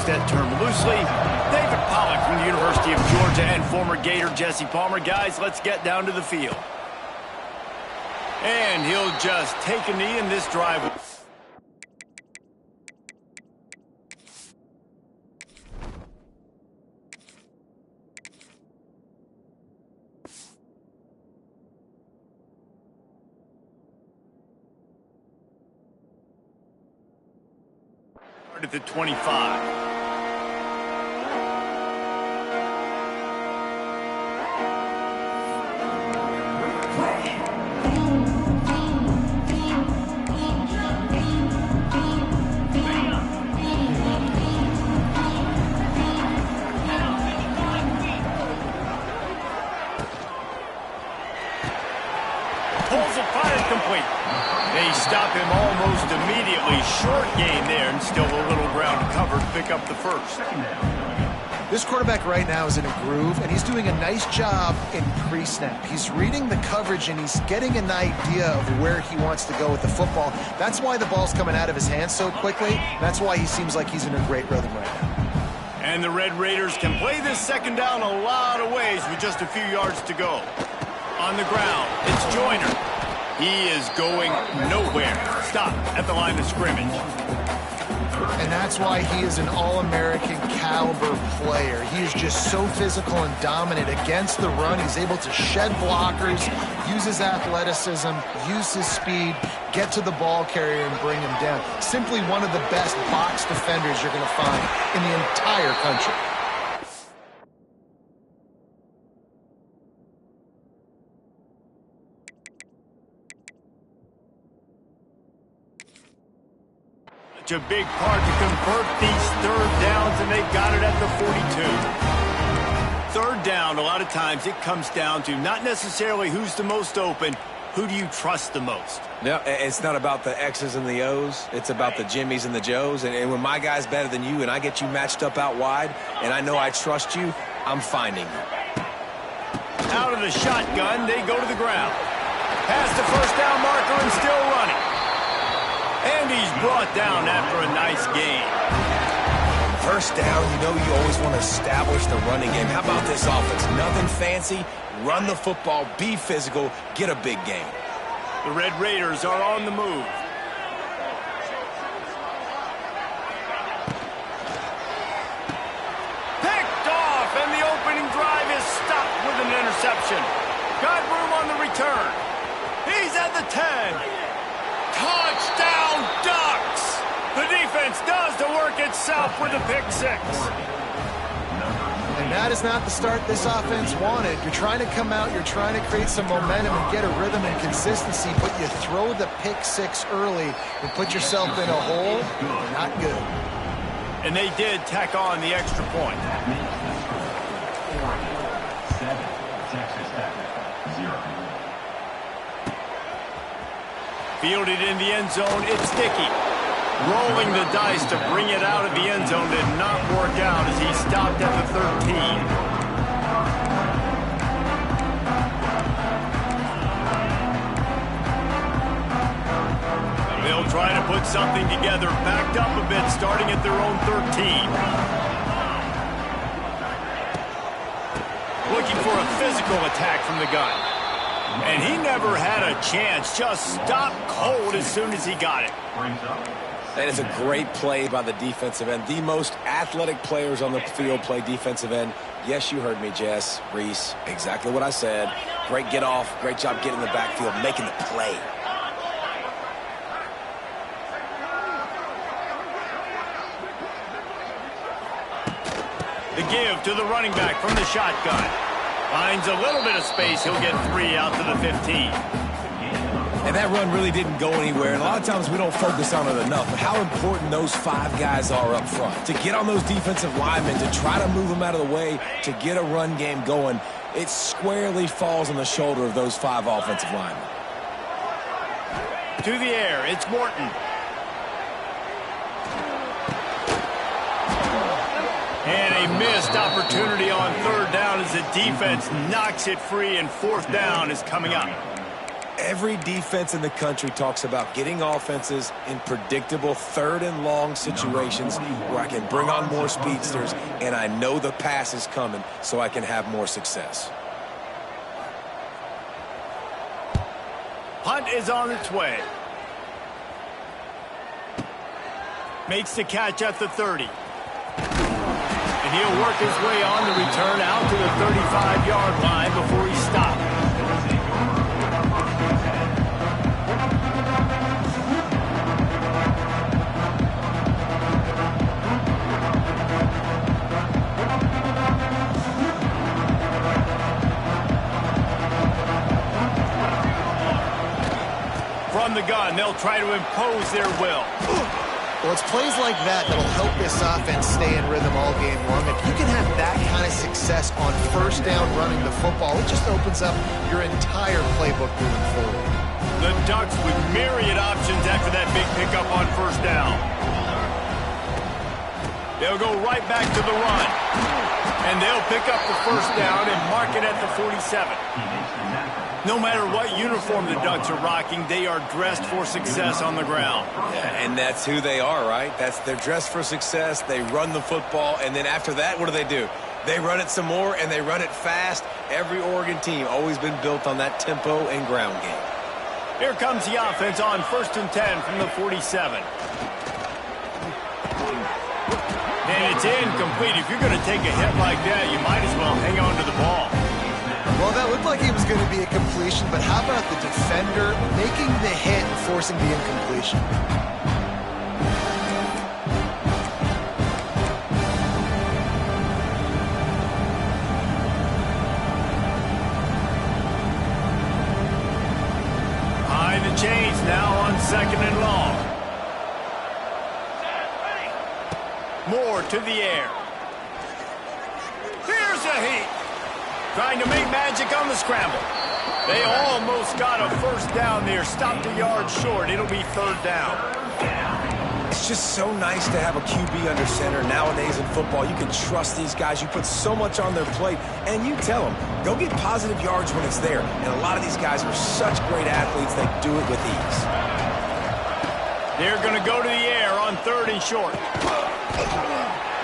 use that term loosely. David Pollack from the University of Georgia and former Gator Jesse Palmer. Guys, let's get down to the field. And he'll just take a knee in this drive. At the 25. Pulls it, fires complete. They stop him almost immediately. Short gain there, and still a little ground to cover to pick up the first. This quarterback right now is in a groove, and he's doing a nice job in pre-snap. He's reading the coverage, and he's getting an idea of where he wants to go with the football. That's why the ball's coming out of his hands so quickly. That's why he seems like he's in a great rhythm right now. And the Red Raiders can play this second down a lot of ways with just a few yards to go. On the ground, it's Joyner. He is going nowhere. Stop at the line of scrimmage. And that's why he is an All-American caliber player. He is just so physical and dominant against the run. He's able to shed blockers, use his athleticism, use his speed, get to the ball carrier and bring him down. Simply one of the best box defenders you're going to find in the entire country. A big part to convert these third downs, and they've got it at the 42. Third down, a lot of times it comes down to not necessarily who's the most open, who do you trust the most? No, it's not about the X's and the O's. It's about the Jimmys and the Joes. And when my guy's better than you and I get you matched up out wide and I know I trust you, I'm finding you. Out of the shotgun, they go to the ground. Past the first down marker and still running. And he's brought down after a nice gain. First down, you know you always want to establish the running game. How about this offense? Nothing fancy. Run the football, be physical, get a big gain. The Red Raiders are on the move. Picked off, and the opening drive is stopped with an interception. Got room on the return. He's at the 10. Touchdown, Ducks! The defense does the work itself with a pick six. And that is not the start this offense wanted. You're trying to come out, you're trying to create some momentum and get a rhythm and consistency, but you throw the pick six early and put yourself in a hole. Not good. And they did tack on the extra point. Fielded in the end zone, it's Dickey. Rolling the dice to bring it out of the end zone did not work out as he stopped at the 13. They'll try to put something together, backed up a bit, starting at their own 13. Looking for a physical attack from the gun. And he never had a chance, just stopped cold as soon as he got it. That is a great play by the defensive end. The most athletic players on the field play defensive end. Yes, you heard me, Jess, Reese, exactly what I said. Great get off, great job getting in the backfield, making the play. The give to the running back from the shotgun. Finds a little bit of space. He'll get 3 out to the 15. And that run really didn't go anywhere. And a lot of times we don't focus on it enough. But how important those 5 guys are up front. To get on those defensive linemen, to try to move them out of the way, to get a run game going, it squarely falls on the shoulder of those 5 offensive linemen. To the air, it's Morton. And a missed opportunity on third down as the defense knocks it free, and fourth down is coming up. Every defense in the country talks about getting offenses in predictable third and long situations where I can bring on more speedsters and I know the pass is coming so I can have more success. Punt is on its way. Makes the catch at the 30. And he'll work his way on the return out to the 35-yard line before he stopped. From the gun, they'll try to impose their will. Well, it's plays like that that'll help this offense stay in rhythm all game long. If you can have that kind of success on first down running the football, it just opens up your entire playbook moving forward. The Ducks with myriad options after that big pickup on first down. They'll go right back to the run. And they'll pick up the first down and mark it at the 47. No matter what uniform the Ducks are rocking, they are dressed for success on the ground. Yeah, and that's who they are, right? They're dressed for success. They run the football, and then after that, what do? They run it some more, and they run it fast. Every Oregon team always been built on that tempo and ground game. Here comes the offense on 1st and 10 from the 47. And it's incomplete. If you're going to take a hit like that, you might as well hang on to the ball. Well, that looked like it was going to be a completion, but how about the defender making the hit and forcing the incompletion? High the chains now on 2nd and long. Moore to the air. Here's a heat. Trying to make magic on the scramble. They almost got a first down there. Stopped a yard short. It'll be 3rd down. It's just so nice to have a QB under center. Nowadays in football, you can trust these guys. You put so much on their plate, and you tell them, go get positive yards when it's there. And a lot of these guys are such great athletes, they do it with ease. They're going to go to the air on 3rd and short.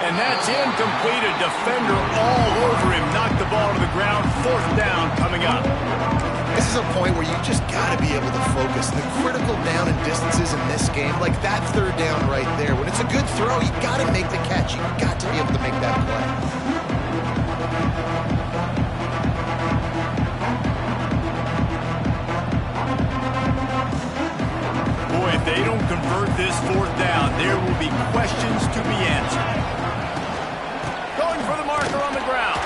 And that's incomplete. A defender all over him. Knocked the ball to the ground. 4th down coming up. This is a point where you just got to be able to focus. The critical down and distances in this game, like that 3rd down right there. When it's a good throw, you got to make the catch. You got to be able to make that play. Boy, if they don't convert this 4th down, there will be questions to be answered. Going for the marker on the ground.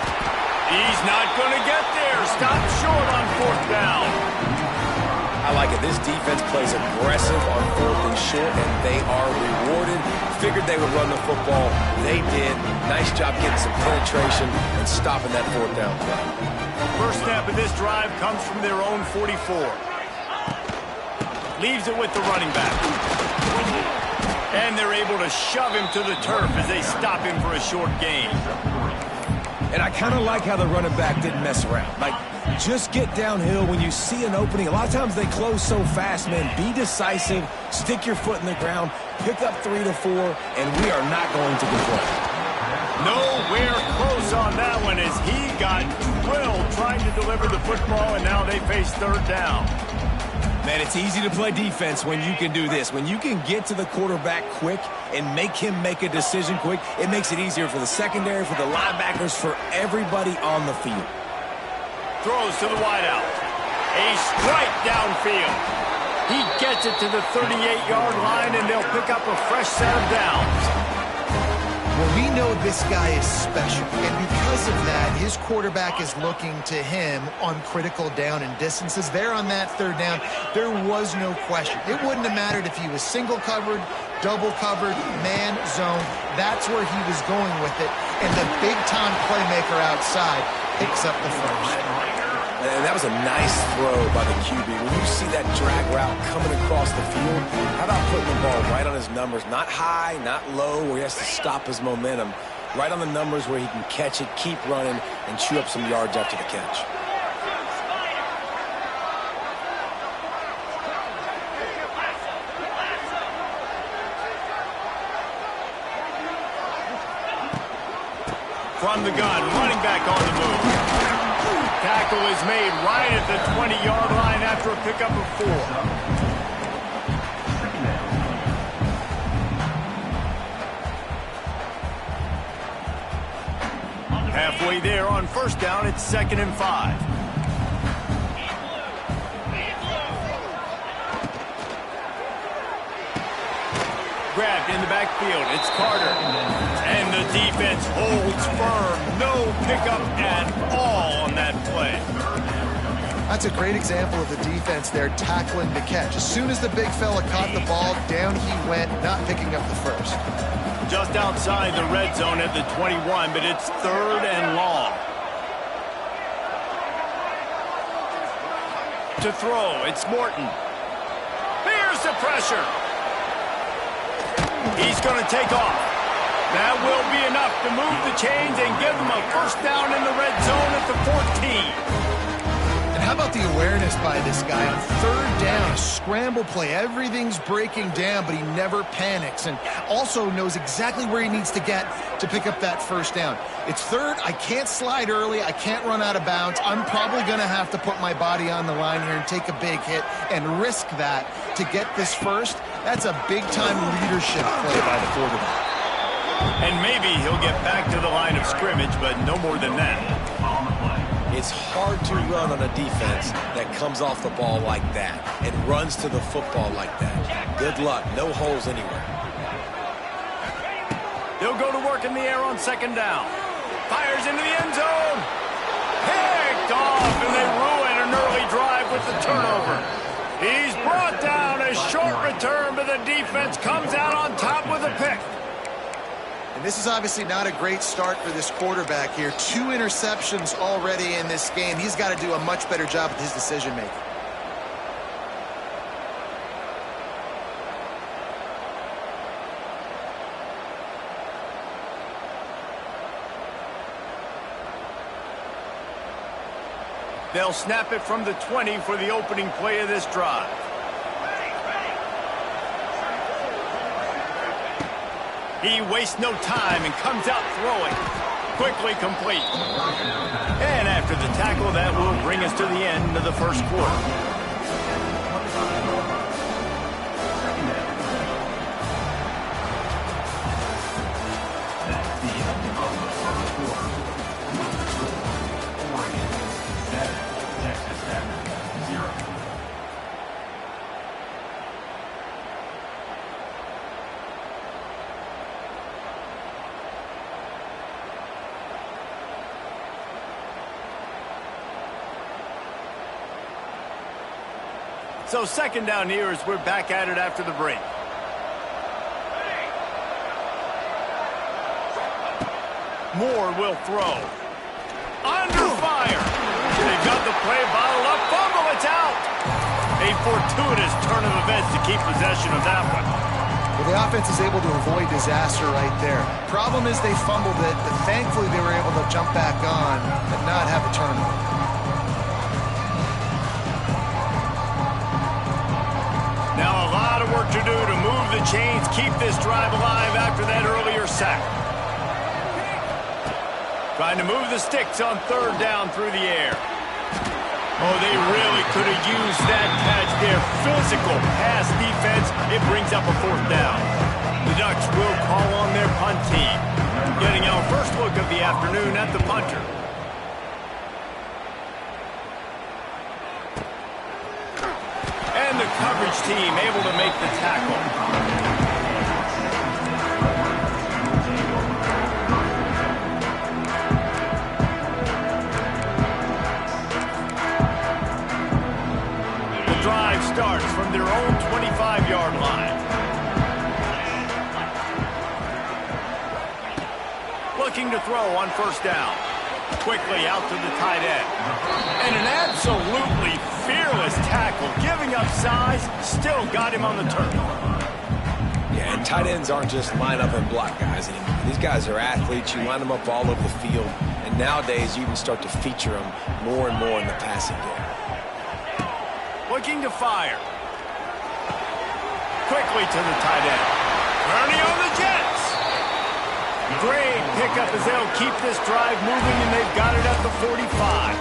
He's not going to get there. Stopped short on 4th down. I like it. This defense plays aggressive on 4th and short, and they are rewarded. Figured they would run the football. They did. Nice job getting some penetration and stopping that 4th down play. First snap of this drive comes from their own 44. Leaves it with the running back. And they're able to shove him to the turf as they stop him for a short gain. And I kind of like how the running back didn't mess around. Like, just get downhill when you see an opening. A lot of times they close so fast, man. Be decisive, stick your foot in the ground, pick up 3 to 4, and we are not going to complain. Nowhere close on that one as he got drilled trying to deliver the football, and now they face 3rd down. Man, it's easy to play defense when you can do this. When you can get to the quarterback quick and make him make a decision quick, it makes it easier for the secondary, for the linebackers, for everybody on the field. Throws to the wideout. A strike downfield. He gets it to the 38-yard line, and they'll pick up a fresh set of downs. Well, we know this guy is special, and because of that, his quarterback is looking to him on critical down and distances. There on that 3rd down, there was no question. It wouldn't have mattered if he was single covered, double covered, man, zone. That's where he was going with it, and the big-time playmaker outside picks up the first. And that was a nice throw by the QB. When you see that drag route coming across the field, how about putting the ball right on his numbers? Not high, not low, where he has to stop his momentum. Right on the numbers where he can catch it, keep running, and chew up some yards after the catch. from the gun, running back on the move. Tackle is made right at the 20-yard line after a pickup of 4. Halfway there on first down, it's 2nd and 5. Grabbed in the backfield, it's Carter. And the defense holds firm. No pickup at all on that play. That's a great example of the defense there tackling the catch. As soon as the big fella caught the ball, down he went, not picking up the first. Just outside the red zone at the 21, but it's 3rd and long. To throw, it's Morton. Here's the pressure. He's going to take off. That will be enough to move the chains and give them a first down in the red zone at the 14. And how about the awareness by this guy on 3rd down, a scramble play. Everything's breaking down, but he never panics and also knows exactly where he needs to get to pick up that first down. It's 3rd. I can't slide early. I can't run out of bounds. I'm probably going to have to put my body on the line here and take a big hit and risk that to get this first. That's a big-time leadership play by the quarterback. And maybe he'll get back to the line of scrimmage, but no more than that. It's hard to run on a defense that comes off the ball like that and runs to the football like that. Good luck. No holes anywhere. He'll go to work in the air on 2nd down. Fires into the end zone. Picked off, and they ruin an early drive with the turnover. He's brought down, a short return, but the defense comes out on top with a pick. And this is obviously not a great start for this quarterback here. 2 interceptions already in this game. He's got to do a much better job with his decision-making. They'll snap it from the 20 for the opening play of this drive. He wastes no time and comes out throwing. Quickly complete. And after the tackle, that will bring us to the end of the first quarter. So 2nd down here as we're back at it after the break. Moore will throw. Under fire. They've got the play bottled up. Fumble, it's out. A fortuitous turn of events to keep possession of that one. Well, the offense is able to avoid disaster right there. Problem is they fumbled it, but thankfully they were able to jump back on and not have a turnover. Now a lot of work to do to move the chains, keep this drive alive after that earlier sack. Trying to move the sticks on 3rd down through the air. Oh, they really could have used that catch there. Physical pass defense. It brings up a 4th down. The Ducks will call on their punt team. Getting our first look of the afternoon at the punter. And the coverage team able to make the tackle. The drive starts from their own 25-yard line. Looking to throw on 1st down. Quickly out to the tight end. And an absolutely fearless tackle, giving up size, still got him on the turf. Yeah, and tight ends aren't just line up and block guys anymore. These guys are athletes. You line them up all over the field. And nowadays, you can start to feature them more and more in the passing game. Looking to fire. Quickly to the tight end. Ernie on the Jets. Great pickup as they'll keep this drive moving, and they've got it at the 45.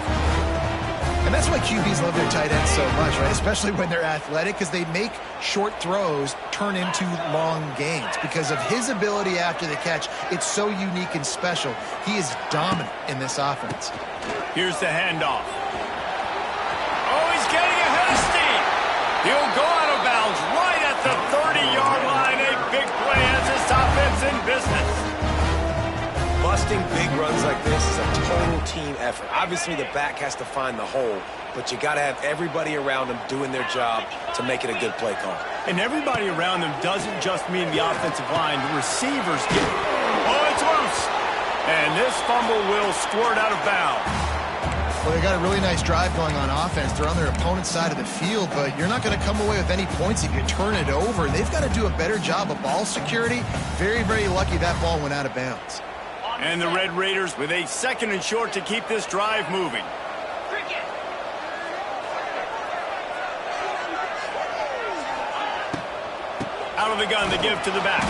And that's why QBs love their tight ends so much, right? Especially when they're athletic, because they make short throws turn into long gains. Because of his ability after the catch, it's so unique and special. He is dominant in this offense. Here's the handoff. Oh, he's getting ahead of steam. He'll go out of bounds right at the 30-yard line. A big play as this offense in business. Busting big runs like this is a total team effort. Obviously, the back has to find the hole, but you got to have everybody around them doing their job to make it a good play call. And everybody around them doesn't just mean the offensive line. The receivers get... Oh, it's loose. And this fumble will squirt out of bounds. Well, they got a really nice drive going on offense. They're on their opponent's side of the field, but you're not going to come away with any points if you turn it over. They've got to do a better job of ball security. Very, very lucky that ball went out of bounds. And the Red Raiders with a 2nd and short to keep this drive moving. Out of the gun, the give to the back.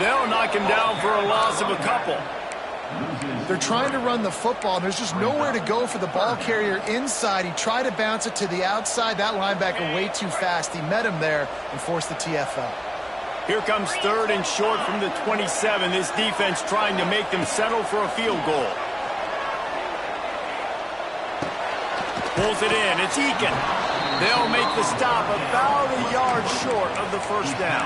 They'll knock him down for a loss of a couple. They're trying to run the football, and there's just nowhere to go for the ball carrier inside. He tried to bounce it to the outside. That linebacker way too fast. He met him there and forced the TFL. Here comes 3rd and short from the 27. This defense trying to make them settle for a field goal. Pulls it in. It's Eakin. They'll make the stop about a yard short of the first down.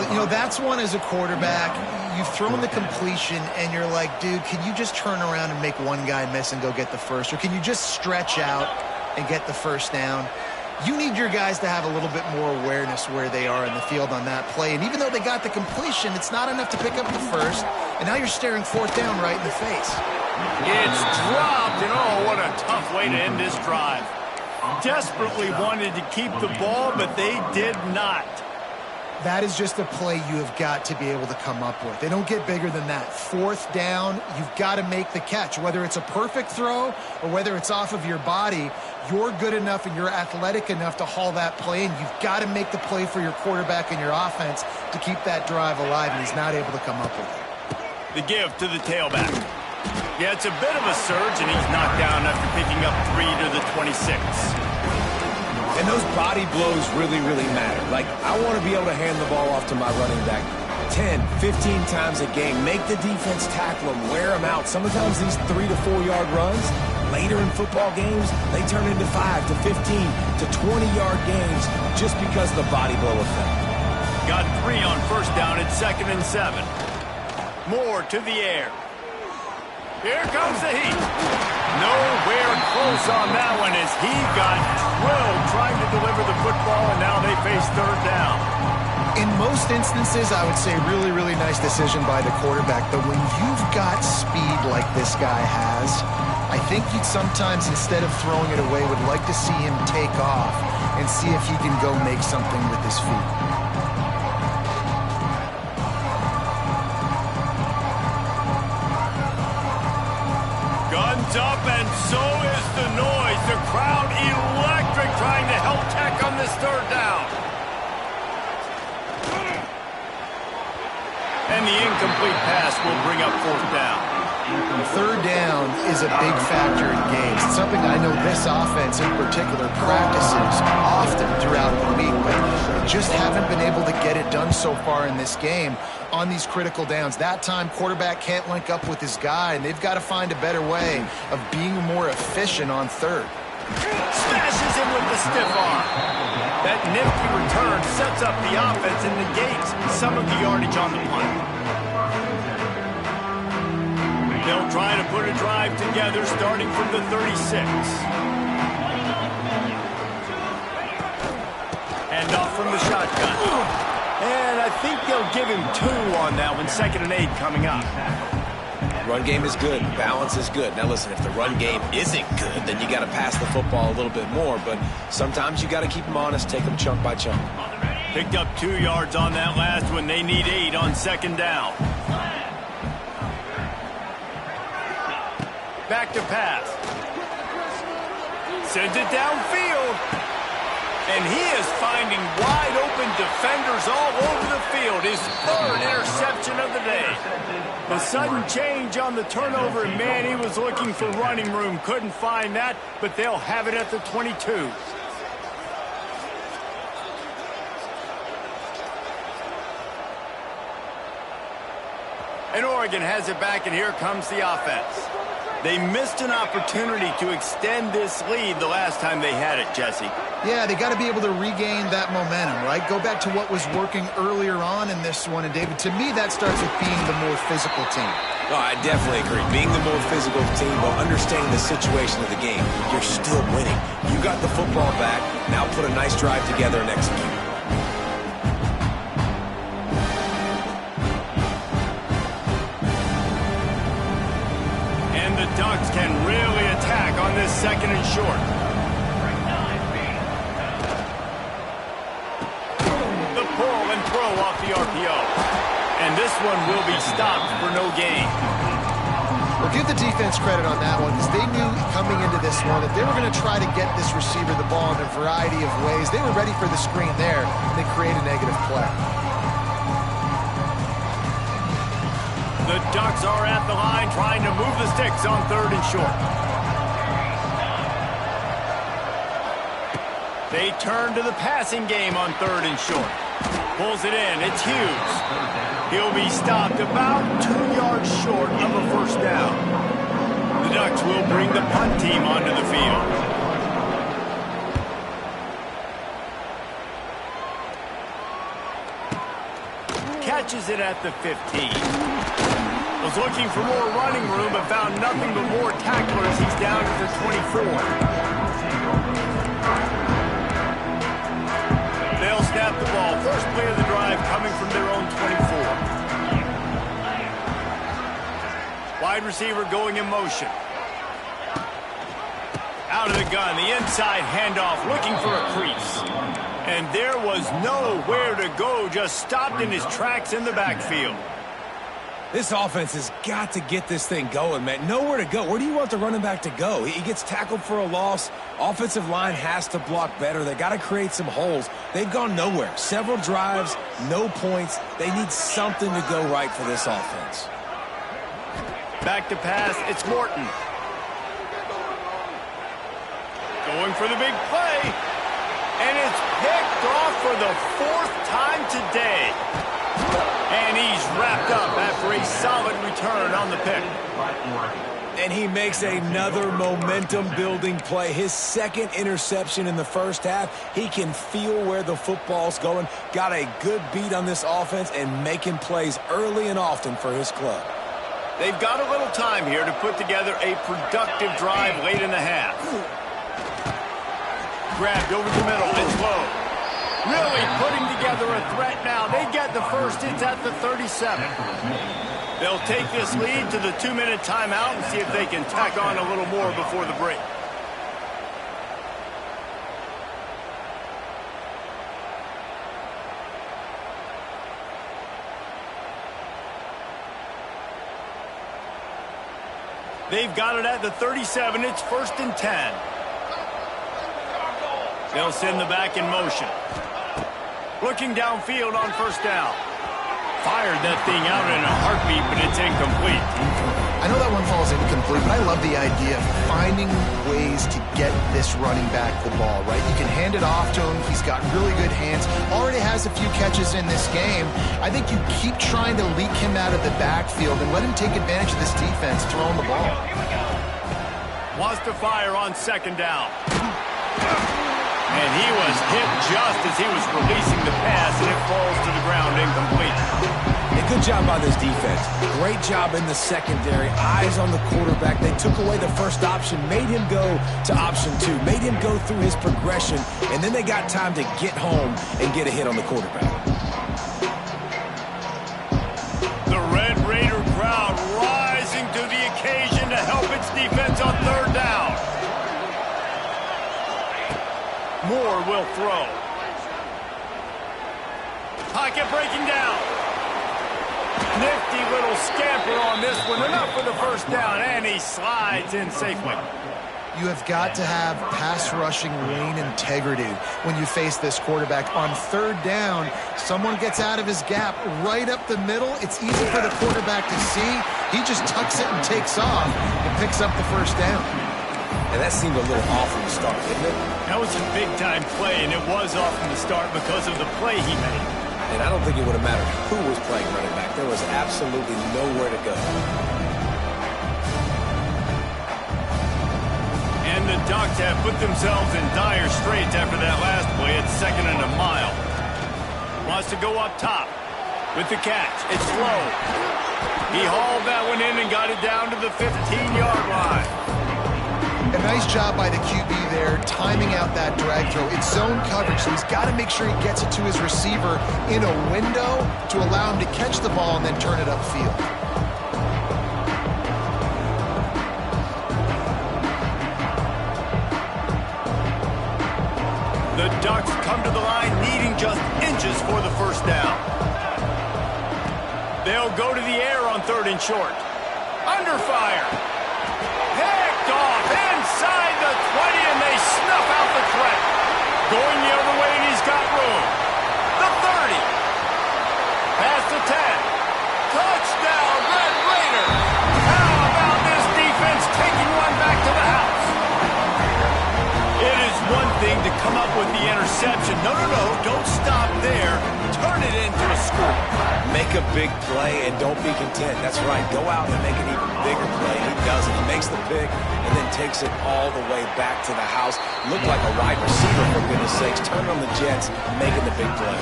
You know, that's one as a quarterback. You've thrown the completion, and you're like, dude, can you just turn around and make one guy miss and go get the first? Or can you just stretch out and get the first down? You need your guys to have a little bit more awareness where they are in the field on that play. And even though they got the completion, it's not enough to pick up the first. And now you're staring 4th down right in the face. It's dropped, and oh, what a tough way to end this drive. Desperately wanted to keep the ball, but they did not. That is just a play you have got to be able to come up with. They don't get bigger than that. 4th down, you've got to make the catch. Whether it's a perfect throw or whether it's off of your body, you're good enough and you're athletic enough to haul that play, and you've got to make the play for your quarterback and your offense to keep that drive alive, and he's not able to come up with it. The give to the tailback. Yeah, it's a bit of a surge, and he's knocked down after picking up 3 to the 26. And those body blows really, really matter. Like, I want to be able to hand the ball off to my running back 10, 15 times a game. Make the defense tackle them, wear them out. Sometimes these 3 to 4 yard runs, later in football games, they turn into 5 to 15 to 20-yard games just because of the body blow effect. Got 3 on first down at 2nd and 7. Moore to the air. Here comes the heat. Nowhere close on that one as he got drilled trying to deliver the football, and now they face 3rd down. In most instances, I would say really, really nice decision by the quarterback. But when you've got speed like this guy has, I think you'd sometimes, instead of throwing it away, would like to see him take off and see if he can go make something with his feet. Guns up, and so is the noise. The crowd electric trying to help Tech on this 3rd down. And the incomplete pass will bring up 4th down. 3rd down is a big factor in games. It's something I know this offense in particular practices often throughout the week, but they just haven't been able to get it done so far in this game on these critical downs. That time, quarterback can't link up with his guy, and they've got to find a better way of being more efficient on 3rd. Smashes him with the stiff arm. That nifty return sets up the offense and negates some of the yardage on the punt. They'll try to put a drive together starting from the 36. And off from the shotgun. And I think they'll give him 2 on that one. 2nd and 8 coming up. Run game is good. Balance is good. Now, listen, if the run game isn't good, then you got to pass the football a little bit more. But sometimes you got to keep them honest, take them chunk by chunk. Picked up 2 yards on that last one. They need 8 on 2nd down. Back to pass. Sends it downfield. And he is finding wide-open defenders all over the field. His third interception of the day. The sudden change on the turnover, and man, he was looking for running room. Couldn't find that, but they'll have it at the 22. And Oregon has it back, and here comes the offense. They missed an opportunity to extend this lead the last time they had it, Jesse. Yeah, they got to be able to regain that momentum, right? Go back to what was working earlier on in this one. And, David, to me, that starts with being the more physical team. Oh, I definitely agree. Being the more physical team while understanding the situation of the game, you're still winning. You got the football back. Now put a nice drive together and execute. And the Ducks can really attack on this second and short. The pull and throw off the RPO. And this one will be stopped for no gain. Well, give the defense credit on that one because they knew coming into this one that they were going to try to get this receiver the ball in a variety of ways. They were ready for the screen there, and they create a negative play. The Ducks are at the line trying to move the sticks on third and short. They turn to the passing game on third and short. Pulls it in. It's Hughes. He'll be stopped about 2 yards short of a first down. The Ducks will bring the punt team onto the field. Catches it at the 15. Was looking for more running room, but found nothing but more tacklers. He's down to the 24. They'll snap the ball. First play of the drive coming from their own 24. Wide receiver going in motion. Out of the gun, the inside handoff, looking for a crease. And there was nowhere to go, just stopped in his tracks in the backfield. This offense has got to get this thing going, man. Nowhere to go. Where do you want the running back to go? He gets tackled for a loss. Offensive line has to block better. They got to create some holes. They've gone nowhere. Several drives, no points. They need something to go right for this offense. Back to pass, it's Morton. Going for the big play. And it's picked off for the fourth time today. And he's wrapped up after a solid return on the pick. And he makes another momentum-building play. His second interception in the first half. He can feel where the football's going. Got a good beat on this offense and making plays early and often for his club. They've got a little time here to put together a productive drive late in the half. Grabbed over the middle. It's low. Really putting together a threat now. They get the first. It's at the 37. They'll take this lead to the 2-minute timeout and see if they can tack on a little more before the break. They've got it at the 37. It's 1st and 10. They'll send the back in motion. Looking downfield on first down. Fired that thing out in a heartbeat, but it's incomplete. I know that one falls incomplete, but I love the idea of finding ways to get this running back the ball, right? You can hand it off to him. He's got really good hands. Already has a few catches in this game. I think you keep trying to leak him out of the backfield and let him take advantage of this defense throwing the ball. Wants to fire on second down. And he was hit just as he was releasing the pass, and it falls to the ground incomplete. A good job by this defense. Great job in the secondary. Eyes on the quarterback. They took away the first option, made him go to option 2, made him go through his progression, and then they got time to get home and get a hit on the quarterback. The Red Raider crowd rising to the occasion to help its defense on third down. Moore will throw. Pocket breaking down. Nifty little scamper on this one. Enough for the first down, and he slides in safely. You have got to have pass rushing lane integrity when you face this quarterback. On third down, someone gets out of his gap right up the middle. It's easy for the quarterback to see. He just tucks it and takes off and picks up the first down. And that seemed a little off from the start, didn't it? That was a big-time play, and it was off from the start because of the play he made. And I don't think it would have mattered who was playing running back. There was absolutely nowhere to go. And the Ducks have put themselves in dire straits after that last play. It's 2nd and a mile. Wants to go up top with the catch. It's low. He hauled that one in and got it down to the 15-yard line. A nice job by the QB there, timing out that drag throw. It's zone coverage, so he's got to make sure he gets it to his receiver in a window to allow him to catch the ball and then turn it upfield. The Ducks come to the line needing just inches for the first down. They'll go to the air on 3rd and short. Under fire. Picked off inside the 20, and they snuff out the threat. Going the other way, and he's got room. The 30. Past the 10. Touchdown, Red Raider. How about this defense taking one back to the house? It is one thing to come up with the interception. No, don't stop there. Turn it into a score. Make a big play and don't be content. That's right. Go out and make an even bigger play. He does it. He makes the pick and then takes it all the way back to the house. Looked like a wide receiver, for goodness sakes. Turn on the Jets, making the big play.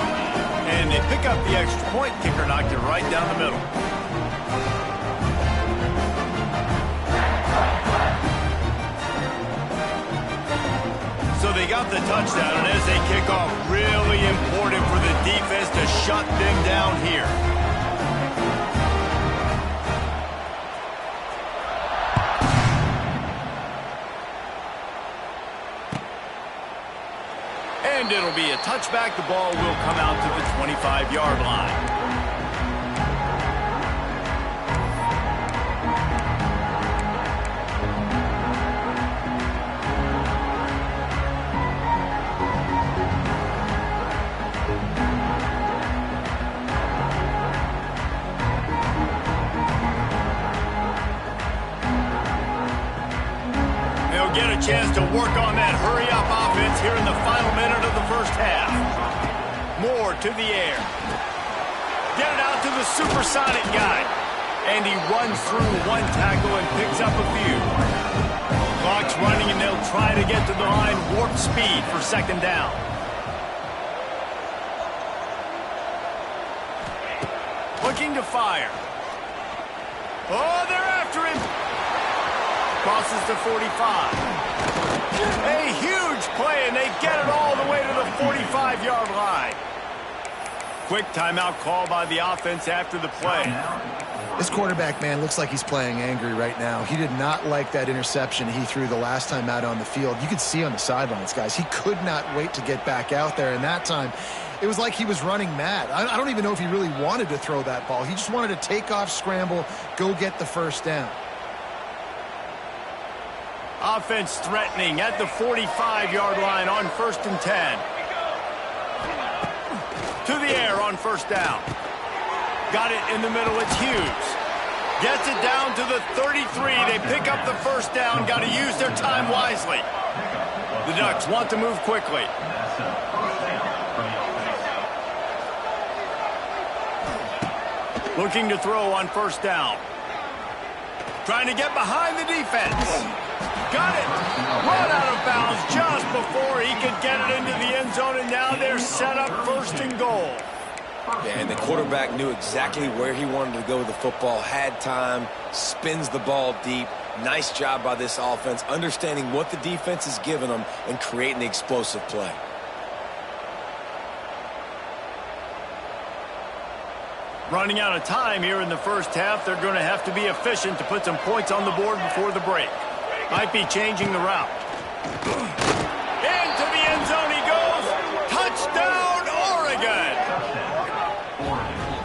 And they pick up the extra point. Kicker knocked it right down the middle. So they got the touchdown, and as they kick off, really important for the defense to shut them down here. And it'll be a touchback. The ball will come out to the 25-yard line. Get a chance to work on that hurry-up offense here in the final minute of the first half. Moore to the air. Get it out to the supersonic guy. And he runs through one tackle and picks up a few. Clock's running, and they'll try to get to the line warp speed for 2nd down. Looking to fire. Oh, they're after him. Crosses to 45. A huge play, and they get it all the way to the 45-yard line. Quick timeout call by the offense after the play. This quarterback, man, looks like he's playing angry right now. He did not like that interception he threw the last time out on the field. You could see on the sidelines, guys. He could not wait to get back out there, and that time it was like he was running mad. I don't even know if he really wanted to throw that ball. He just wanted to take off, scramble, go get the first down. Offense threatening at the 45-yard line on 1st and 10. To the air on 1st down. Got it in the middle. It's Hughes. Gets it down to the 33. They pick up the first down. Got to use their time wisely. The Ducks want to move quickly. Looking to throw on 1st down. Trying to get behind the defense. Got it. Run out of bounds just before he could get it into the end zone, and now they're set up 1st and goal. Yeah, and the quarterback knew exactly where he wanted to go with the football, had time, spins the ball deep. Nice job by this offense, understanding what the defense is giving them and creating the explosive play. Running out of time here in the first half. They're going to have to be efficient to put some points on the board before the break. Might be changing the route. Into the end zone he goes. Touchdown, Oregon!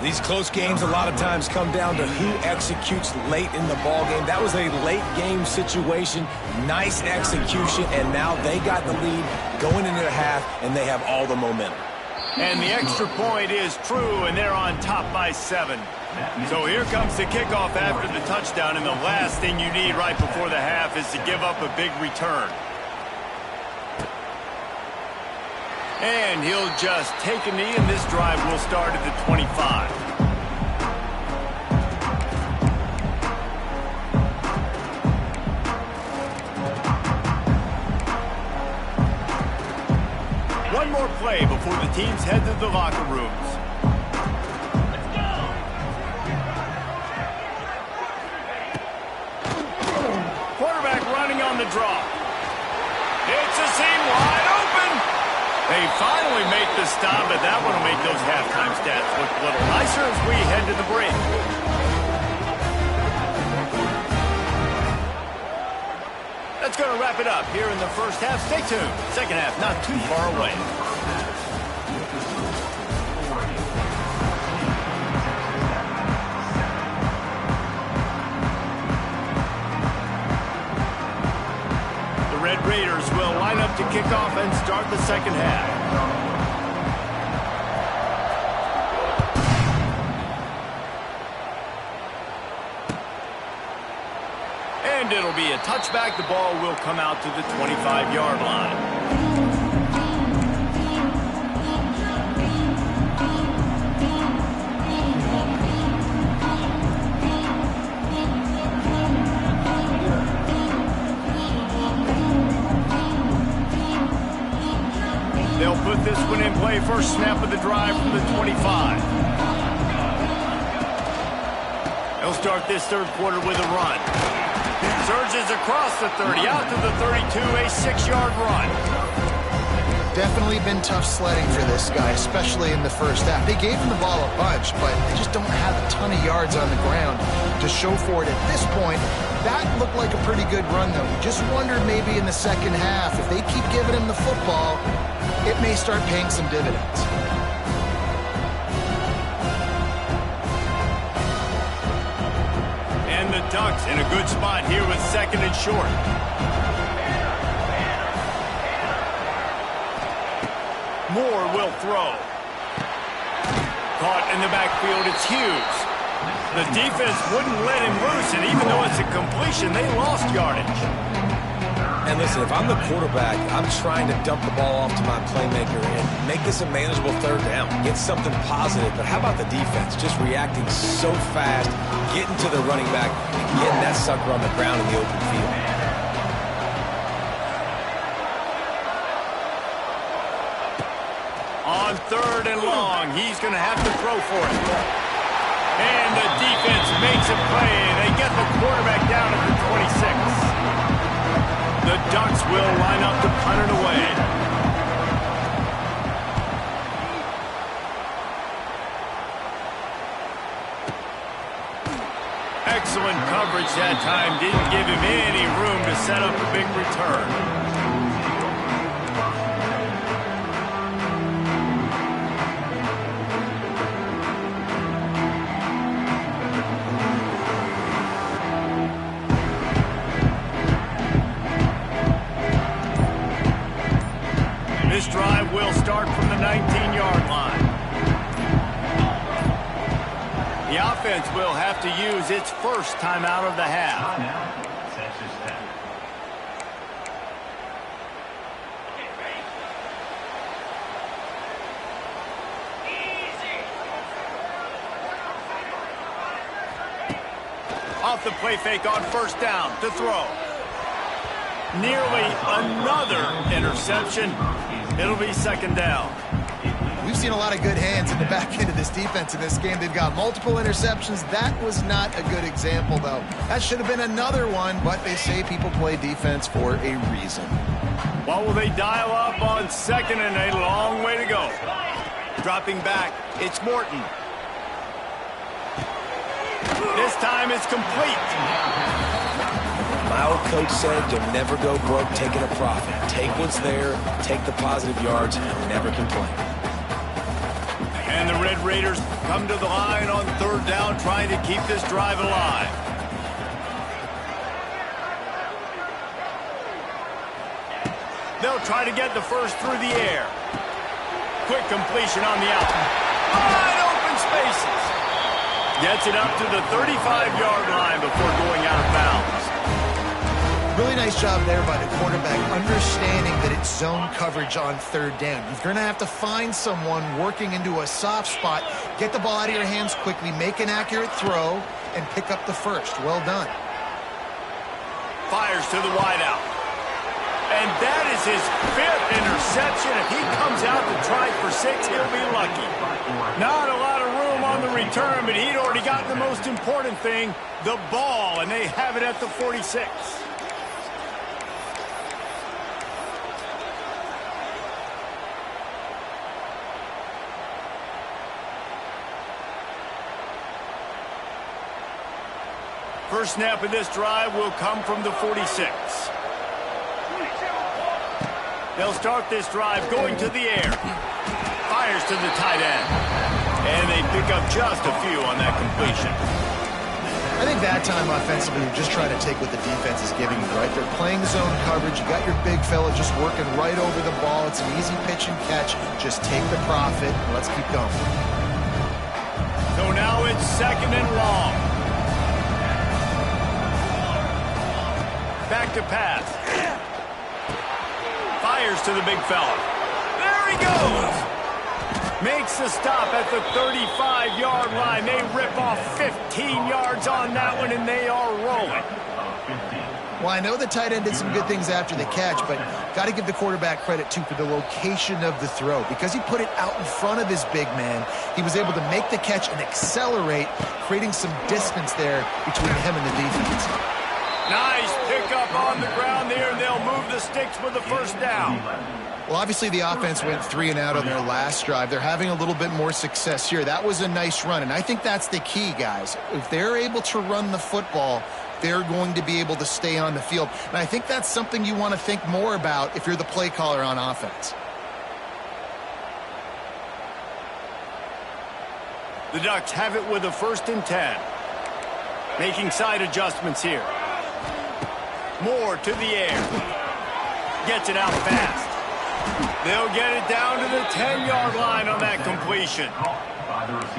These close games a lot of times come down to who executes late in the ball game. That was a late game situation, nice execution, and now they got the lead going into the half, and they have all the momentum. And the extra point is true, and they're on top by 7. So here comes the kickoff after the touchdown, and the last thing you need right before the half is to give up a big return. And he'll just take a knee, and this drive will start at the 25. One more play before the teams head to the locker rooms. Let's go! Quarterback running on the draw. It's a seam wide open. They finally make the stop, but that one will make those halftime stats look a little nicer as we head to the break. That's going to wrap it up here in the first half. Stay tuned. Second half not too far away. The Red Raiders will line up to kick off and start the second half. And it'll be a touchback. The ball will come out to the 25-yard line. They'll put this one in play. First snap of the drive from the 25. They'll start this third quarter with a run. Surges across the 30, out to the 32, a 6-yard run. Definitely been tough sledding for this guy, especially in the first half. They gave him the ball a bunch, but they just don't have a ton of yards on the ground to show for it at this point. That looked like a pretty good run, though. Just wondered maybe in the second half, if they keep giving him the football, it may start paying some dividends. And the Ducks in a good spot here with second and short. Moore will throw. Caught in the backfield, it's Hughes. The defense wouldn't let him loose, and even though it's a completion, they lost yardage. And listen, if I'm the quarterback, I'm trying to dump the ball off to my playmaker and make this a manageable third down. Get something positive. But how about the defense? Just reacting so fast, getting to the running back, and getting that sucker on the ground in the open field. On third and long, he's going to have to throw for it. And the defense makes a play. They get the quarterback down at the 26. The Ducks will line up to punt it away. Excellent coverage that time. Didn't give him any room to set up a big return. This drive will start from the 19-yard line. The offense will have to use its first timeout of the half. Off the play fake on first down to throw. Nearly another interception. It'll be second down. We've seen a lot of good hands in the back end of this defense in this game. They've got multiple interceptions. That was not a good example, though. That should have been another one, but they say people play defense for a reason. What will they dial up on second and a long way to go? Dropping back, it's Morton. This time it's complete. My old coach said you'll never go broke taking a profit. Take what's there, take the positive yards, and never complain. And the Red Raiders come to the line on third down, trying to keep this drive alive. They'll try to get the first through the air. Quick completion on the out. Wide open spaces. Gets it up to the 35-yard line before going out of bounds. Really nice job there by the quarterback, understanding that it's zone coverage on third down. You're going to have to find someone working into a soft spot, get the ball out of your hands quickly, make an accurate throw, and pick up the first. Well done. Fires to the wideout. And that is his 5th interception. If he comes out to try for 6, he'll be lucky. Not a lot of room on the return, but he'd already got the most important thing, the ball, and they have it at the 46. First snap of this drive will come from the 46. They'll start this drive going to the air. Fires to the tight end. And they pick up just a few on that completion. I think that time offensively, you're just trying to take what the defense is giving you, right? They're playing zone coverage. You got your big fella just working right over the ball. It's an easy pitch and catch. Just take the profit. Let's keep going. So now it's 2nd and long. Back to pass. Fires to the big fella. There he goes. Makes the stop at the 35-yard line. They rip off 15 yards on that one, and they are rolling. Well, I know the tight end did some good things after the catch, but got to give the quarterback credit, too, for the location of the throw. Because he put it out in front of his big man, he was able to make the catch and accelerate, creating some distance there between him and the defense. Nice pickup on the ground there, and they'll move the sticks with the first down. Well, obviously the offense went 3 and out on their last drive. They're having a little bit more success here. That was a nice run, and I think that's the key, guys. If they're able to run the football, they're going to be able to stay on the field. And I think that's something you want to think more about if you're the play caller on offense. The Ducks have it with a 1st and 10. Making side adjustments here. Moore to the air. Gets it out fast. They'll get it down to the 10-yard line on that completion.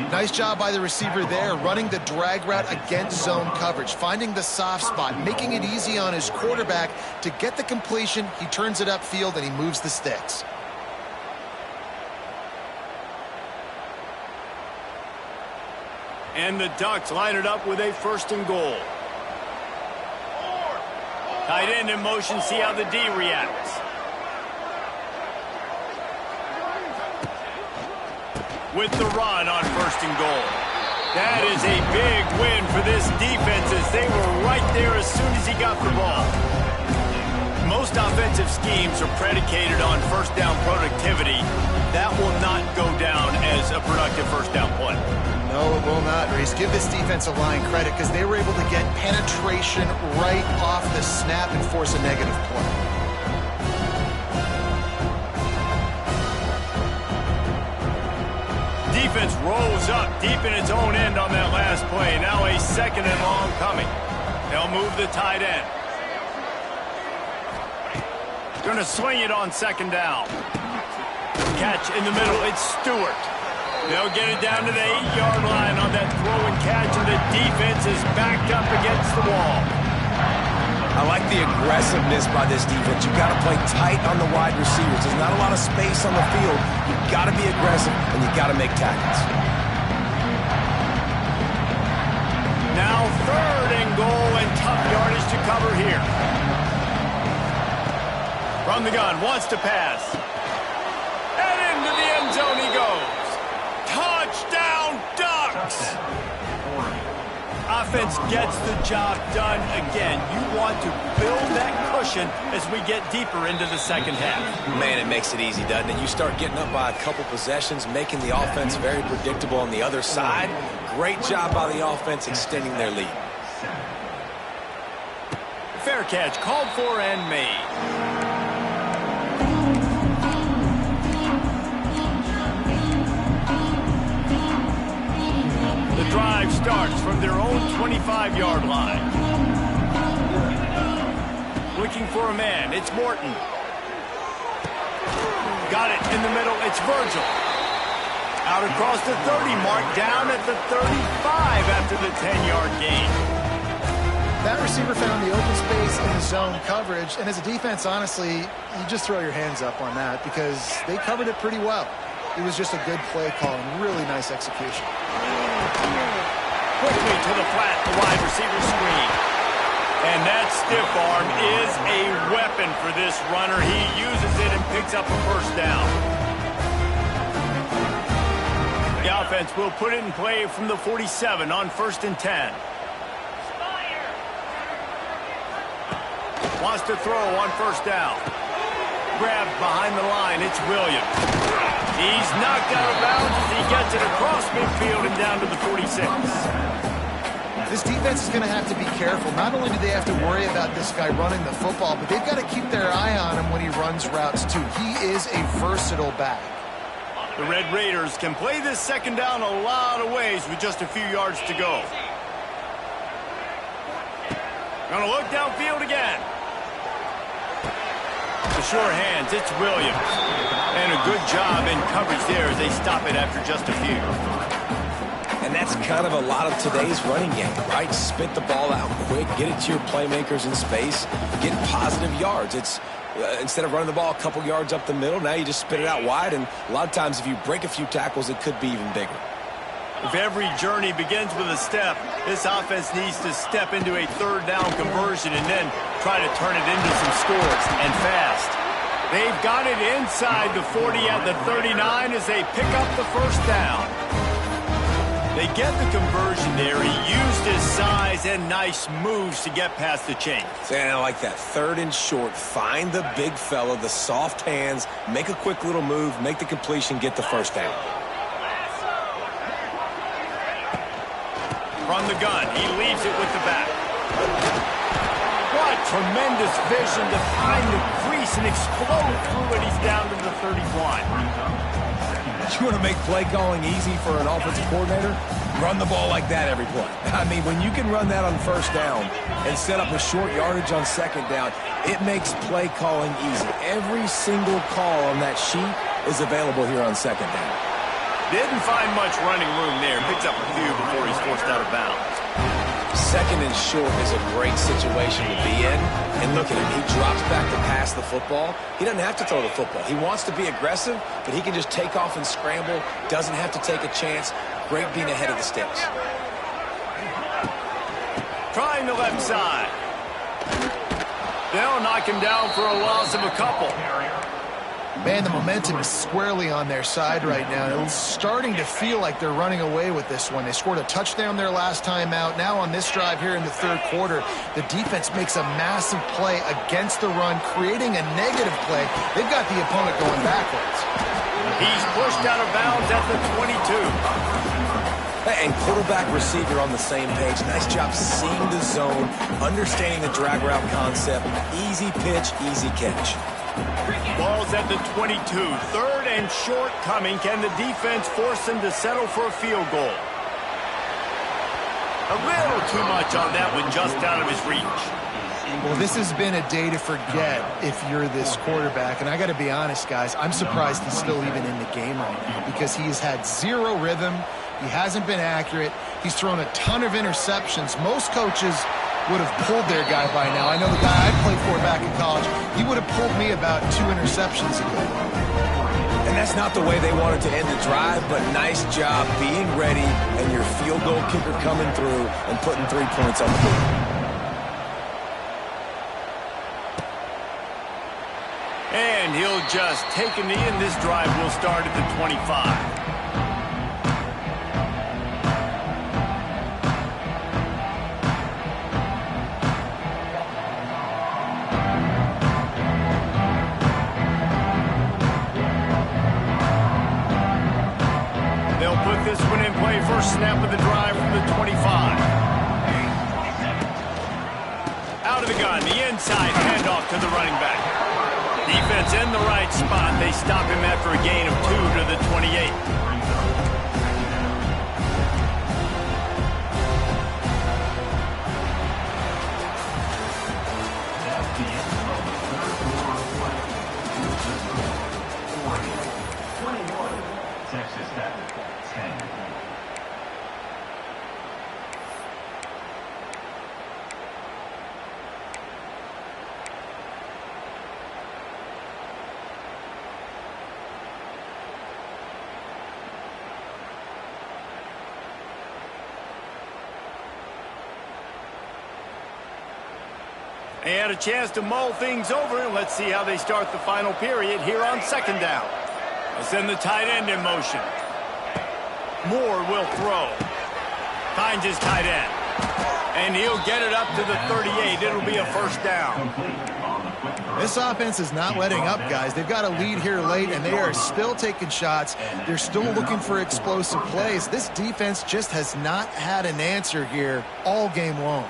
Nice job by the receiver there, running the drag route against zone coverage, finding the soft spot, making it easy on his quarterback to get the completion. He turns it upfield, and he moves the sticks. And the Ducks line it up with a 1st and goal. Tight end in motion, see how the D reacts. With the run on 1st and goal. That is a big win for this defense as they were right there as soon as he got the ball. Most offensive schemes are predicated on 1st down productivity. That will not go down as a productive 1st down play. No, it will not, Reese. Give this defensive line credit because they were able to get penetration right off the snap and force a negative play. Defense rolls up deep in its own end on that last play. Now a 2nd and long coming. They'll move the tight end. Going to swing it on 2nd down. Catch in the middle. It's Stewart. They'll get it down to the 8-yard line on that throw and catch, and the defense is backed up against the wall. I like the aggressiveness by this defense. You've got to play tight on the wide receivers. There's not a lot of space on the field. You've got to be aggressive, and you've got to make tackles. Now 3rd and goal, and tough yardage to cover here. From the gun, wants to pass. And into the end zone he goes. Touchdown, Ducks! Offense gets the job done again. You want to build that cushion as we get deeper into the 2nd half. Man, it makes it easy, doesn't it? You start getting up by a couple possessions, making the offense very predictable on the other side. Great job by the offense extending their lead. Fair catch, called for and made. drive starts from their own 25-yard line. Looking for a man, it's Morton. Got it in the middle, it's Virgil. Out across the 30 mark, down at the 35 after the 10-yard gain. That receiver found the open space in the zone coverage, and as a defense, honestly, you just throw your hands up on that because they covered it pretty well. It was just a good play call and really nice execution. Quickly to the flat, the wide receiver screen. And that stiff arm is a weapon for this runner. He uses it and picks up a first down. The offense will put it in play from the 47 on 1st and 10. Wants to throw on 1st down. Grabbed behind the line, it's Williams. He's knocked out of bounds as he gets it across midfield and down to the 46. This defense is going to have to be careful. Not only do they have to worry about this guy running the football, but they've got to keep their eye on him when he runs routes too. He is a versatile back. The Red Raiders can play this second down a lot of ways with just a few yards to go. Gonna look downfield again. The sure hands, it's Williams. And a good job in coverage there as they stop it after just a few. And that's kind of a lot of today's running game, right? Spit the ball out quick, get it to your playmakers in space, get positive yards. It's instead of running the ball a couple yards up the middle, now you just spit it out wide, and a lot of times if you break a few tackles, it could be even bigger. If every journey begins with a step, this offense needs to step into a 3rd down conversion and then try to turn it into some scores, and fast. They've got it inside the 40 at the 39 as they pick up the first down. They get the conversion there. He used his size and nice moves to get past the chains. And I like that. 3rd and short. Find the big fella, the soft hands, make a quick little move, make the completion, get the first down. From the gun, he leaves it with the back. What tremendous vision to find the crease and explode through it. He's down to the 31. You want to make play calling easy for an offensive coordinator? Run the ball like that every play. I mean, when you can run that on 1st down and set up a short yardage on 2nd down, it makes play calling easy. Every single call on that sheet is available here on 2nd down. Didn't find much running room there. Picks up a few before he's forced out of bounds. 2nd and short is a great situation to be in. And look at him. He drops back to pass the football. He doesn't have to throw the football. He wants to be aggressive, but he can just take off and scramble. Doesn't have to take a chance. Great being ahead of the sticks. Trying the left side. They'll knock him down for a loss of a couple. Man, the momentum is squarely on their side right now. It's starting to feel like they're running away with this one. They scored a touchdown their last time out. Now on this drive here in the 3rd quarter, the defense makes a massive play against the run, creating a negative play. They've got the opponent going backwards. He's pushed out of bounds at the 22. And quarterback receiver on the same page. Nice job seeing the zone, understanding the drag route concept. Easy pitch, easy catch. Ball's at the 22. 3rd and short coming. Can the defense force them to settle for a field goal? A little too much on that one, just out of his reach. Well, this has been a day to forget if you're this quarterback. And I got to be honest, guys, I'm surprised he's still even in the game right now because he's had zero rhythm. He hasn't been accurate. He's thrown a ton of interceptions. Most coaches would have pulled their guy by now. I know the guy I played for back in college, he would have pulled me about 2 interceptions ago. And that's not the way they wanted to end the drive, but nice job being ready and your field goal kicker coming through and putting 3 points on the board. And he'll just take a knee, and this drive will start at the 25. This one in play, first snap of the drive from the 25. Out of the gun, the inside handoff to the running back. Defense in the right spot. They stop him after a gain of 2 to the 28. They had a chance to mull things over, and let's see how they start the final period here on second down. They'll send the tight end in motion. Moore will throw. Finds his tight end. And he'll get it up to the 38. It'll be a first down. This offense is not letting up, guys. They've got a lead here late, and they are still taking shots. They're still looking for explosive plays. This defense just has not had an answer here all game long.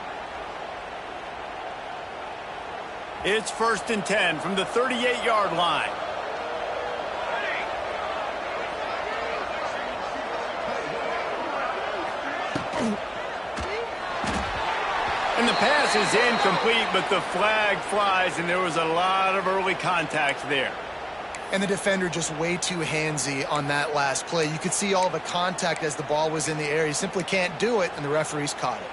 It's 1st and 10 from the 38-yard line. And the pass is incomplete, but the flag flies, and there was a lot of early contact there. And the defender just way too handsy on that last play. You could see all the contact as the ball was in the air. He simply can't do it, and the referees caught it.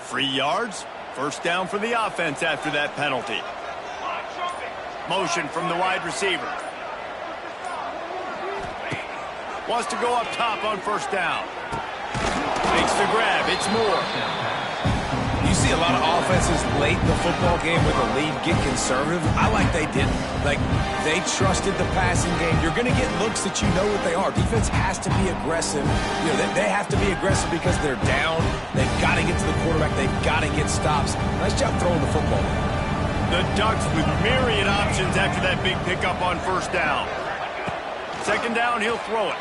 Free yards. First down for the offense after that penalty. Motion from the wide receiver. Wants to go up top on first down. Makes the grab. It's Moore. You see a lot of offenses late in the football game with a lead get conservative. I like they didn't. Like, they trusted the passing game. You're going to get looks that you know what they are. Defense has to be aggressive. You know, they have to be aggressive because they're down. They've got to get to the quarterback. They've got to get stops. Nice job throwing the football. The Ducks with myriad options after that big pickup on first down. Second down, he'll throw it.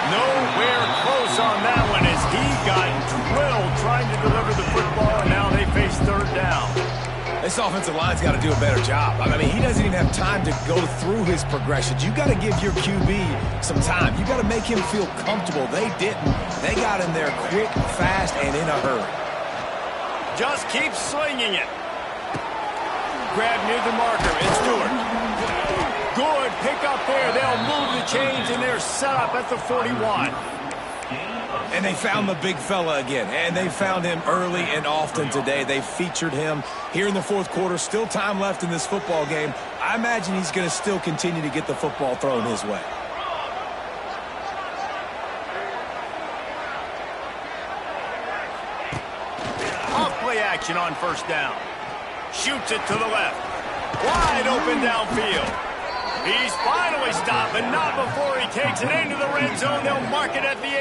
Nowhere close on that one as he got drilled trying to deliver the football, and now they face third down. This offensive line's got to do a better job. I mean, he doesn't even have time to go through his progressions. You got to give your QB some time. You got to make him feel comfortable. They didn't. They got in there quick, fast, and in a hurry. Just keep slinging it. Grab near the marker. It's Stewart. Good pick up there. They'll move the chains, and they're set up at the 41. And they found the big fella again, and they found him early and often today. They featured him here in the fourth quarter. Still time left in this football game. I imagine he's going to still continue to get the football thrown his way. Off play action on first down. Shoots it to the left. Wide open downfield. He's finally stopped, but not before he takes it into the red zone. They'll mark it at the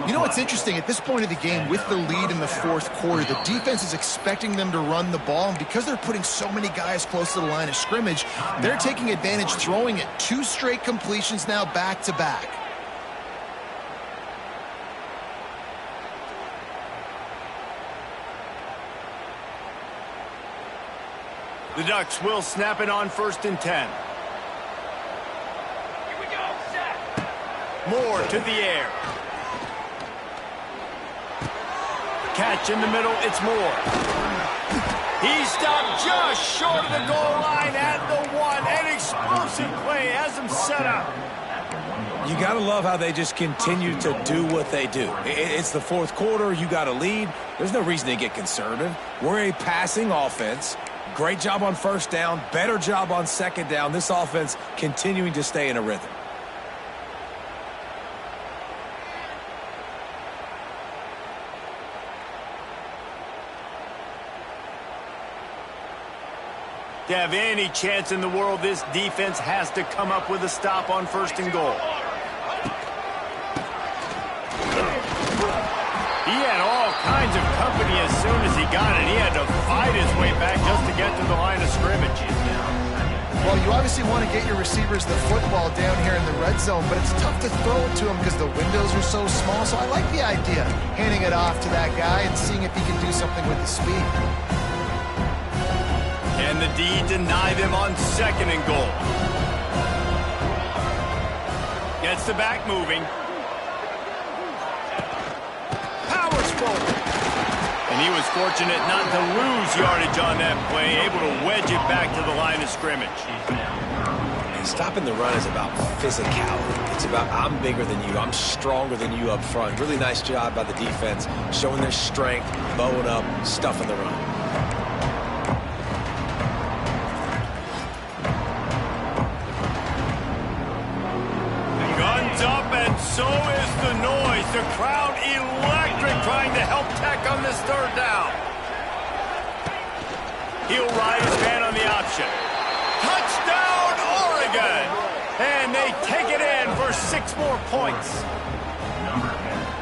18. You know what's interesting? At this point of the game, with the lead in the fourth quarter, the defense is expecting them to run the ball, and because they're putting so many guys close to the line of scrimmage, they're taking advantage, throwing it. 2 straight completions now back-to-back. The Ducks will snap it on 1st and 10. Moore to the air. Catch in the middle, it's Moore. He stopped just short of the goal line at the 1. An explosive play has him set up. You got to love how they just continue to do what they do. It's the fourth quarter. You got a lead. There's no reason to get conservative. We're a passing offense. Great job on first down, better job on second down. This offense continuing to stay in a rhythm. To have any chance in the world, this defense has to come up with a stop on 1st and goal. He had all kinds of company as soon as he got it. He had to fight his way back just to get to the line of scrimmage. Well, you obviously want to get your receivers the football down here in the red zone, but it's tough to throw it to them because the windows are so small. So I like the idea, handing it off to that guy and seeing if he can do something with his speed. And the D deny them on 2nd and goal. Gets the back moving. Powers forward. And he was fortunate not to lose yardage on that play, able to wedge it back to the line of scrimmage. And stopping the run is about physicality. It's about I'm bigger than you, I'm stronger than you up front. Really nice job by the defense, showing their strength, bowing up, stuffing the run. The crowd electric trying to help Tech on this third down. He'll ride his man on the option. Touchdown, Oregon! And they take it in for 6 more points.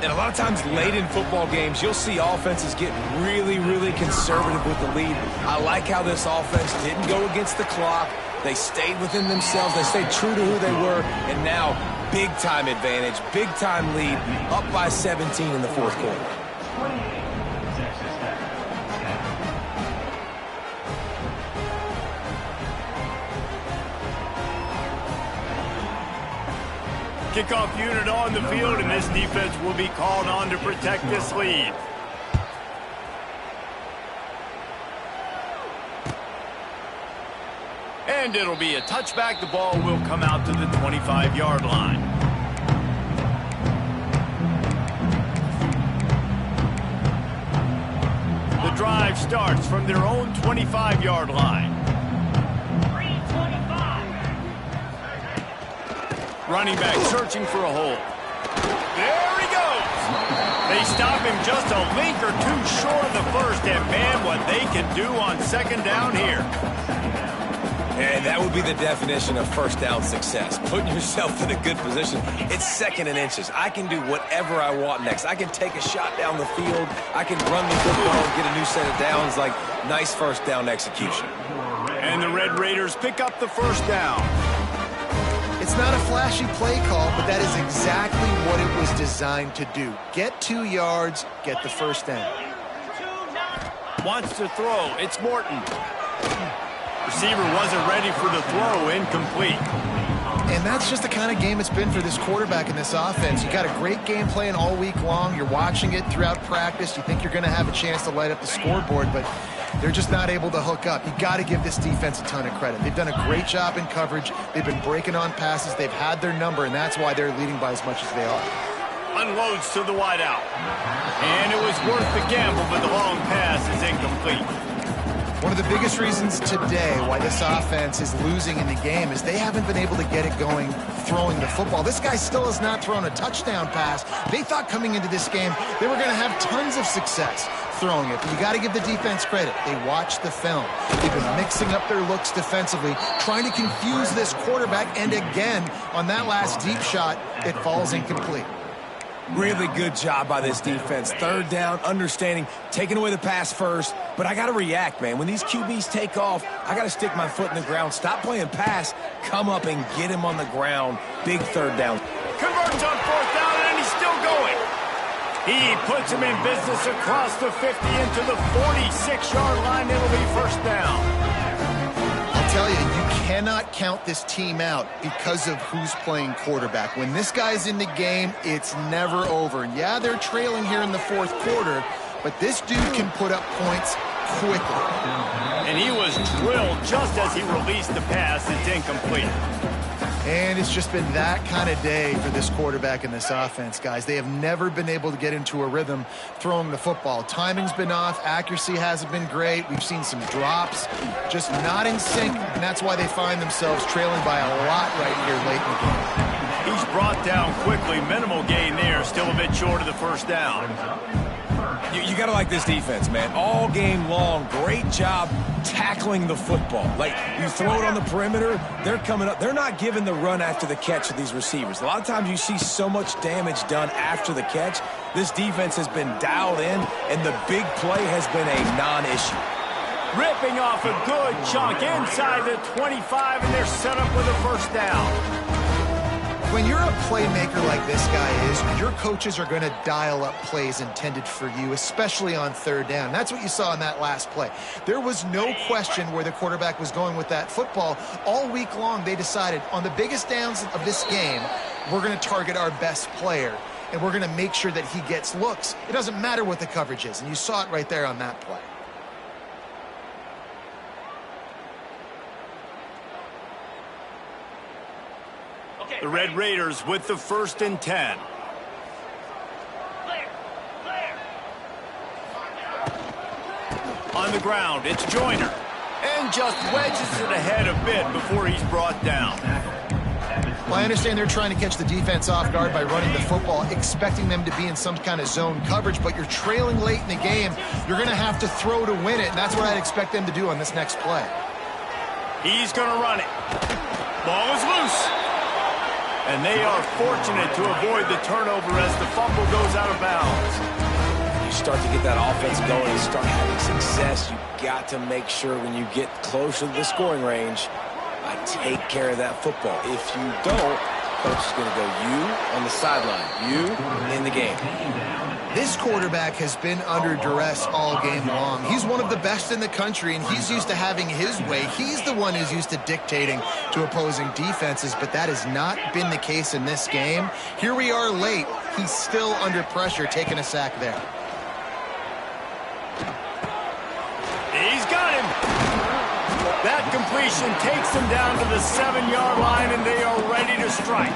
And a lot of times late in football games, you'll see offenses get really, really conservative with the lead. I like how this offense didn't go against the clock. They stayed within themselves. They stayed true to who they were. And now, big-time advantage, big-time lead, up by 17 in the fourth quarter. Kickoff unit on the field, and this defense will be called on to protect this lead. And it'll be a touchback. The ball will come out to the 25-yard line. The drive starts from their own 25-yard line. Running back searching for a hole. There he goes. They stop him just a link or two short of the first, and man, what they can do on second down here. And that would be the definition of first down success. Putting yourself in a good position. It's second and inches. I can do whatever I want next. I can take a shot down the field. I can run the football and get a new set of downs. Like, nice first down execution. And the Red Raiders pick up the first down. It's not a flashy play call, but that is exactly what it was designed to do. Get 2 yards, get the first down. Wants to throw. It's Morton. Receiver wasn't ready for the throw. Incomplete. And that's just the kind of game it's been for this quarterback in this offense. You got a great game plan all week long. You're watching it throughout practice. You think you're going to have a chance to light up the scoreboard, but they're just not able to hook up. You got to give this defense a ton of credit. They've done a great job in coverage. They've been breaking on passes. They've had their number, and that's why they're leading by as much as they are. Unloads to the wideout. And it was worth the gamble, but the long pass is incomplete. One of the biggest reasons today why this offense is losing in the game is they haven't been able to get it going throwing the football. This guy still has not thrown a touchdown pass. They thought coming into this game they were going to have tons of success throwing it, but you got to give the defense credit. They watched the film. They've been mixing up their looks defensively, trying to confuse this quarterback, and again, on that last deep shot, it falls incomplete. Really good job by this defense. Third down, understanding, taking away the pass first. But I got to react, man. When these QBs take off, I got to stick my foot in the ground. Stop playing pass. Come up and get him on the ground. Big third down. Converts on fourth down, and he's still going. He puts him in business across the 50 into the 46-yard line. It'll be first down. I'll tell you, you cannot count this team out because of who's playing quarterback. When this guy's in the game, it's never over. Yeah, they're trailing here in the fourth quarter, but this dude can put up points quickly. And he was drilled just as he released the pass. It's incomplete. And it's just been that kind of day for this quarterback in this offense, guys. They have never been able to get into a rhythm throwing the football. Timing's been off. Accuracy hasn't been great. We've seen some drops, just not in sync, and that's why they find themselves trailing by a lot right here late in the game. He's brought down quickly. Minimal gain there. Still a bit short of the first down. You got to like this defense, man. All game long, great job tackling the football. Like, you throw it on the perimeter, they're coming up. They're not giving the run after the catch of these receivers. A lot of times you see so much damage done after the catch. This defense has been dialed in, and the big play has been a non-issue. Ripping off a good chunk inside the 25, and they're set up with a first down. When you're a playmaker like this guy is, your coaches are going to dial up plays intended for you, especially on third down. That's what you saw in that last play. There was no question where the quarterback was going with that football. All week long, they decided on the biggest downs of this game, we're going to target our best player, and we're going to make sure that he gets looks. It doesn't matter what the coverage is, and you saw it right there on that play. The Red Raiders with the 1st and 10. On the ground, it's Joyner. And just wedges it ahead a bit before he's brought down. Well, I understand they're trying to catch the defense off guard by running the football, expecting them to be in some kind of zone coverage, but you're trailing late in the game. You're going to have to throw to win it, and that's what I'd expect them to do on this next play. He's going to run it. Ball is loose. And they are fortunate to avoid the turnover as the fumble goes out of bounds. You start to get that offense going and start having success, you got to make sure when you get closer to the scoring range, take care of that football. If you don't, coach is going to go you on the sideline, you in the game. This quarterback has been under duress all game long. He's one of the best in the country, and he's used to having his way. He's the one who's used to dictating to opposing defenses, but that has not been the case in this game. Here we are late. He's still under pressure, taking a sack there. He's got him. That completion takes them down to the 7-yard line, and they are ready to strike.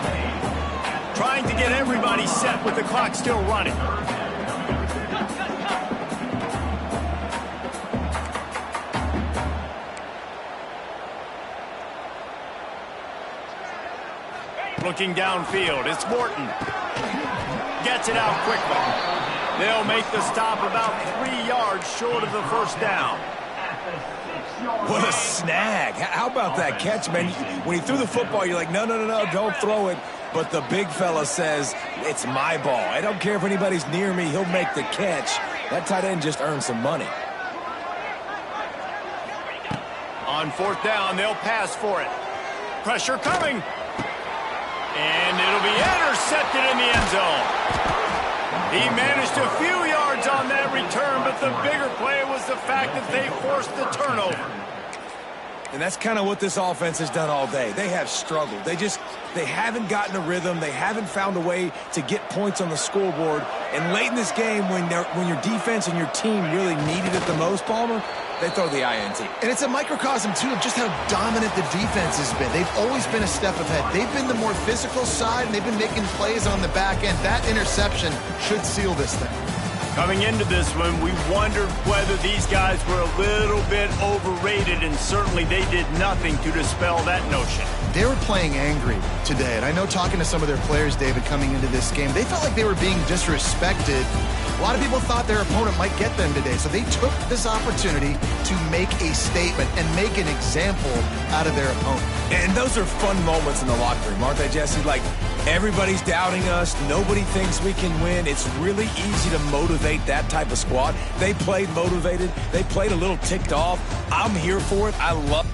Trying to get everybody set with the clock still running. Looking downfield, it's Morton. Gets it out quickly. They'll make the stop about 3 yards short of the first down. What a snag. How about that catch, man? When he threw the football, you're like, no, don't throw it. But the big fella says, it's my ball. I don't care if anybody's near me. He'll make the catch. That tight end just earned some money. On fourth down, they'll pass for it. Pressure coming. And it'll be intercepted in the end zone. He managed a few yards on that return, but the bigger play was the fact that they forced the turnover. And that's kind of what this offense has done all day. They have struggled. They haven't gotten a rhythm. They haven't found a way to get points on the scoreboard. And late in this game, when your defense and your team really needed it the most, Palmer, they throw the INT. And it's a microcosm, too, of just how dominant the defense has been. They've always been a step ahead. They've been the more physical side, and they've been making plays on the back end. That interception should seal this thing. Coming into this one, we wondered whether these guys were a little bit overrated, and certainly they did nothing to dispel that notion. They were playing angry today, and I know talking to some of their players, David, coming into this game, they felt like they were being disrespected. A lot of people thought their opponent might get them today, so they took this opportunity to make a statement and make an example out of their opponent. And those are fun moments in the locker room, aren't they, Jesse? Like, everybody's doubting us. Nobody thinks we can win. It's really easy to motivate that type of squad. They played motivated. They played a little ticked off. I'm here for it. I love it.